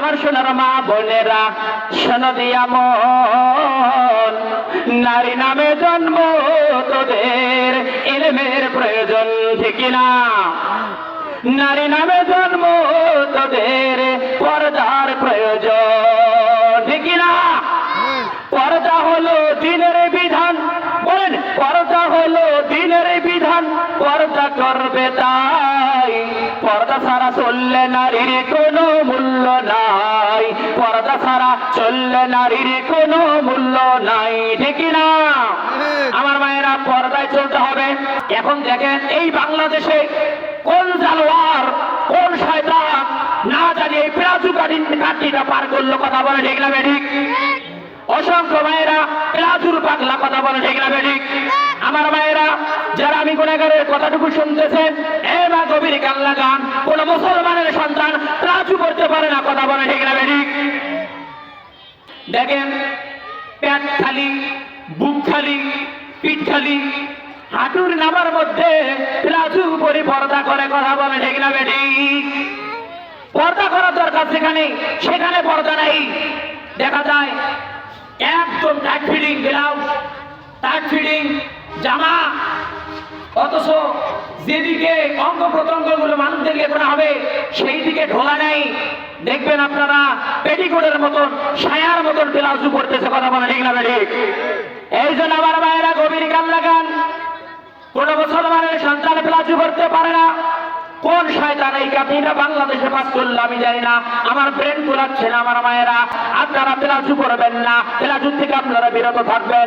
আমার সোনার মা বোনেরা শোনো দিয়া মন, নারী নামে জন্ম তোদের ইলমের প্রয়োজন ঠিক না? নারী নামে জন্ম তোদের পর্দার প্রয়োজন ঠিক না? পর্দা হলো দ্বীনের বিধান, বলেন পর্দা হলো দ্বীনের বিধান, পর্দা করবে তাই। পর্দা ছাড়া চললে নারীর কোনো মূল্য নাই, পর্দা ছাড়া চললে নারীর কোনো মূল্য নাই ঠিক না? আমার মায়েরা পর্দায় চলতে হবে। এখন দেখেন এই বাংলাদেশে কোন জানোয়ার কোন শয়তান না জানি এই প্লাজু কাঠিটা পার করলো, কথা বলে ঠিক না বেঠিক? অসংখ্য মায়েরা প্লাজুর পাগলা, কথা বলে ঠিক না বেঠিক? আমার মায়েরা যারা আমি গুনাহগারের কথাটুকু শুনতেছেন, এ মা গভীর কান লাগান, কোন মুসলমানের সন্তান প্লাজু করতে পারে না, কথা বলে ঠিক না বেঠিক? দেখেন পেট খালি, বুক খালি, পিঠ খালি, হাঁটুর নামার মধ্যে প্লাজু পরি পর্দা করে, কথা বলে ঠিক না বেঠিক? পর্দা করার দরকার যেখানে, সেখানে পর্দা নাই। দেখা যায় একদম tight fitting blouse, tight fitting জামা, অথচ যেদিকে অঙ্গ প্রত্যঙ্গ গুলো মানুষদেরকে করা হবে সেই দিকে ঢোলা নেই। দেখবেন আপনারা পেটিকোটের মতন, সায়ার মতন ব্লাউজ পরতেছে, কথা বলে ঠিক না বেঠিক? এই জন্য আমার মায়েরা গভীর কান লাগান, কোন মুসলমানের সন্তান প্লাজু করতে পারে না। কোন শয়তান এই কাঠিটা বাংলাদেশে পাস করলো আমি জানি না, আমার ব্রেন কুলাচ্ছে না। আমার মায়েরা আপনারা প্লাজু করবেন না, প্লাজু থেকে আপনারা বিরত থাকবেন।